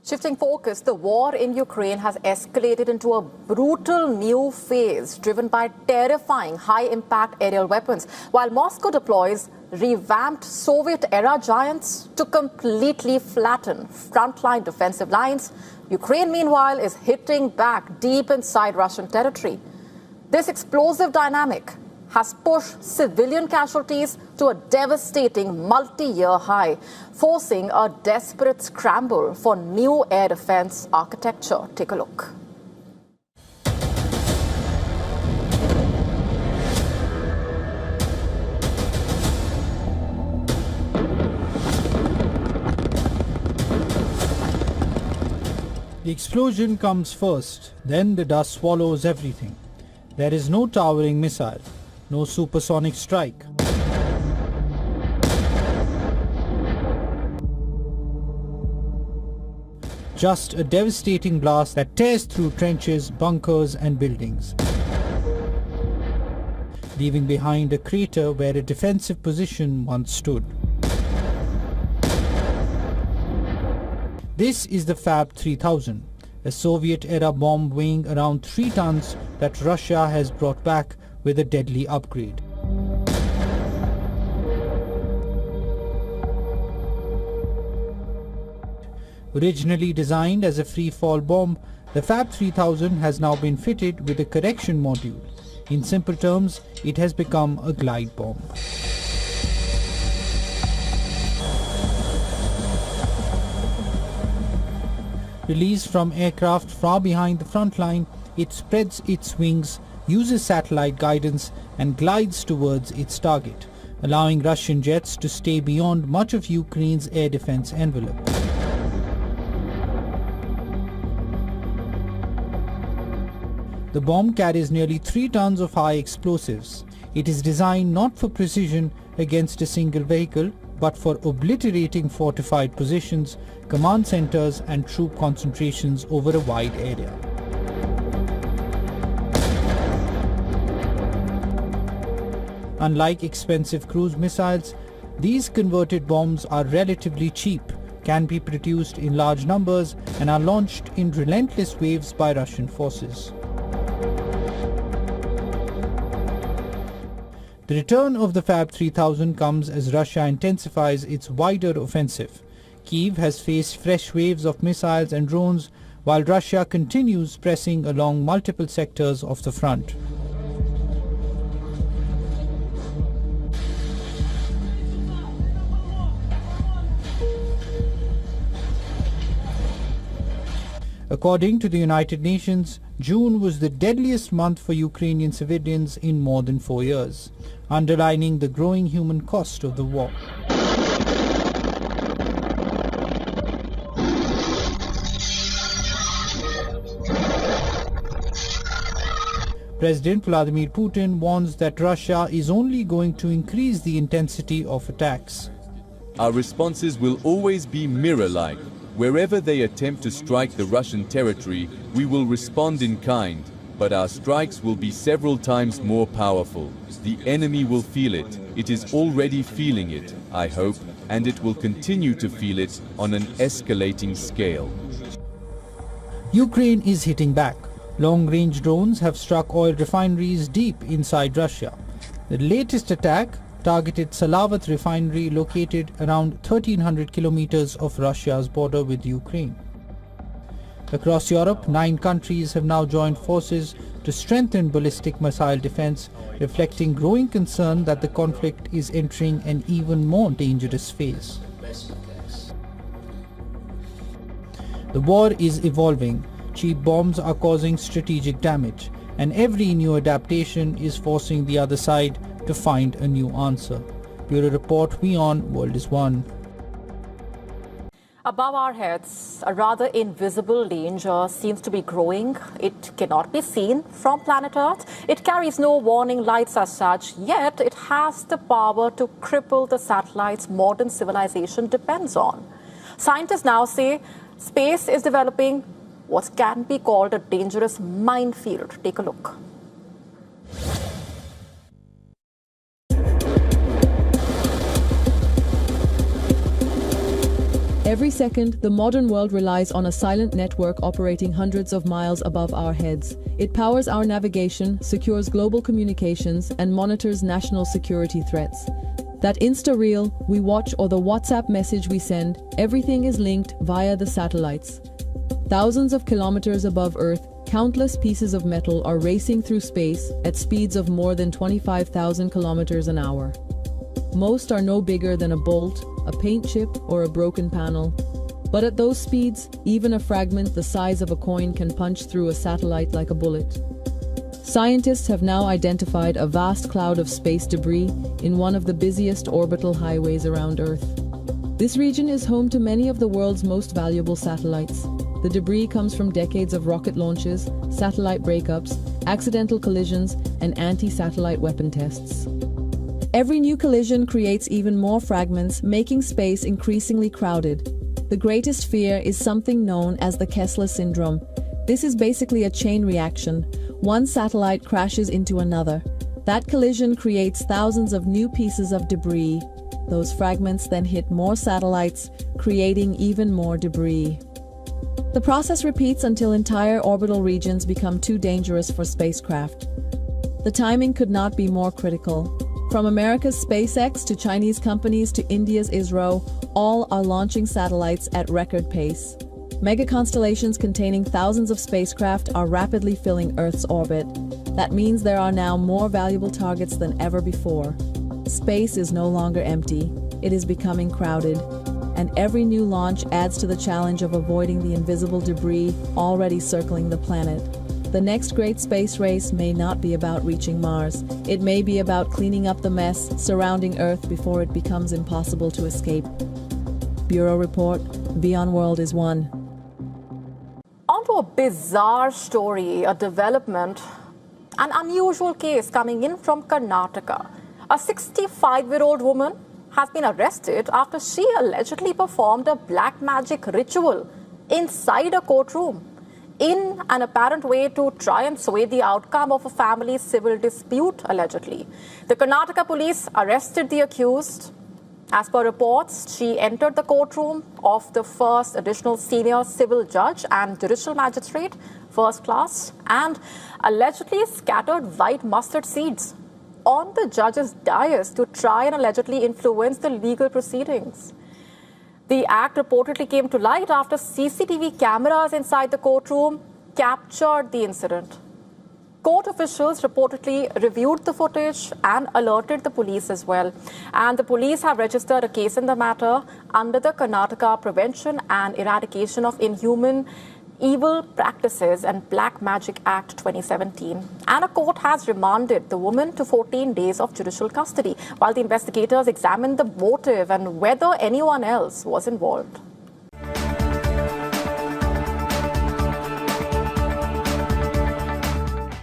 Shifting focus, the war in Ukraine has escalated into a brutal new phase driven by terrifying high-impact aerial weapons, while Moscow deploys revamped Soviet-era giants to completely flatten frontline defensive lines. Ukraine, meanwhile, is hitting back deep inside Russian territory. This explosive dynamic has pushed civilian casualties to a devastating multi-year high, forcing a desperate scramble for new air defense architecture. Take a look. The explosion comes first, then the dust swallows everything. There is no towering missile, no supersonic strike. Just a devastating blast that tears through trenches, bunkers and buildings, leaving behind a crater where a defensive position once stood. This is the FAB-3000, a Soviet-era bomb weighing around 3 tons that Russia has brought back with a deadly upgrade. Originally designed as a free-fall bomb, the FAB-3000 has now been fitted with a correction module. In simple terms, it has become a glide bomb. Released from aircraft far behind the front line, it spreads its wings, uses satellite guidance and glides towards its target, allowing Russian jets to stay beyond much of Ukraine's air defense envelope. The bomb carries nearly 3 tons of high explosives. It is designed not for precision against a single vehicle, but for obliterating fortified positions, command centers and troop concentrations over a wide area. Unlike expensive cruise missiles, these converted bombs are relatively cheap, can be produced in large numbers and are launched in relentless waves by Russian forces. The return of the FAB-3000 comes as Russia intensifies its wider offensive. Kyiv has faced fresh waves of missiles and drones, while Russia continues pressing along multiple sectors of the front. According to the United Nations, June was the deadliest month for Ukrainian civilians in more than 4 years, underlining the growing human cost of the war. President Vladimir Putin warns that Russia is only going to increase the intensity of attacks. Our responses will always be mirror-like. Wherever they attempt to strike the Russian territory, we will respond in kind, but our strikes will be several times more powerful. The enemy will feel it. It is already feeling it, I hope, and it will continue to feel it on an escalating scale. Ukraine is hitting back. Long-range drones have struck oil refineries deep inside Russia. The latest attack targeted Salavat refinery located around 1,300 kilometers of Russia's border with Ukraine. Across Europe, 9 countries have now joined forces to strengthen ballistic missile defense, reflecting growing concern that the conflict is entering an even more dangerous phase. The war is evolving. Cheap bombs are causing strategic damage, and every new adaptation is forcing the other side to find a new answer. Bureau Report, WION World is One. Above our heads, a rather invisible danger seems to be growing. It cannot be seen from planet Earth. It carries no warning lights as such, yet it has the power to cripple the satellites modern civilization depends on. Scientists now say space is developing what can be called a dangerous minefield. Take a look. Every second, the modern world relies on a silent network operating hundreds of miles above our heads. It powers our navigation, secures global communications, and monitors national security threats. That Insta-reel we watch or the WhatsApp message we send, everything is linked via the satellites. Thousands of kilometers above Earth, countless pieces of metal are racing through space at speeds of more than 25,000 kilometers an hour. Most are no bigger than a bolt, a paint chip, or a broken panel. But at those speeds, even a fragment the size of a coin can punch through a satellite like a bullet. Scientists have now identified a vast cloud of space debris in one of the busiest orbital highways around Earth. This region is home to many of the world's most valuable satellites. The debris comes from decades of rocket launches, satellite breakups, accidental collisions, and anti-satellite weapon tests. Every new collision creates even more fragments, making space increasingly crowded. The greatest fear is something known as the Kessler syndrome. This is basically a chain reaction. One satellite crashes into another. That collision creates thousands of new pieces of debris. Those fragments then hit more satellites, creating even more debris. The process repeats until entire orbital regions become too dangerous for spacecraft. The timing could not be more critical. From America's SpaceX to Chinese companies to India's ISRO, all are launching satellites at record pace. Mega constellations containing thousands of spacecraft are rapidly filling Earth's orbit. That means there are now more valuable targets than ever before. Space is no longer empty. It is becoming crowded. And every new launch adds to the challenge of avoiding the invisible debris already circling the planet. The next great space race may not be about reaching Mars. It may be about cleaning up the mess surrounding Earth before it becomes impossible to escape. Bureau Report, WION World is one. On to a bizarre story, a development, an unusual case coming in from Karnataka. A 65-year-old woman has been arrested after she allegedly performed a black magic ritual inside a courtroom in an apparent way to try and sway the outcome of a family's civil dispute, allegedly. The Karnataka police arrested the accused. As per reports, she entered the courtroom of the first additional senior civil judge and judicial magistrate, first class, and allegedly scattered white mustard seeds on the judge's dais to try and allegedly influence the legal proceedings. The act reportedly came to light after CCTV cameras inside the courtroom captured the incident. Court officials reportedly reviewed the footage and alerted the police as well. And the police have registered a case in the matter under the Karnataka Prevention and Eradication of Inhuman Evil Practices and Black Magic Act 2017. And a court has remanded the woman to 14 days of judicial custody while the investigators examine the motive and whether anyone else was involved.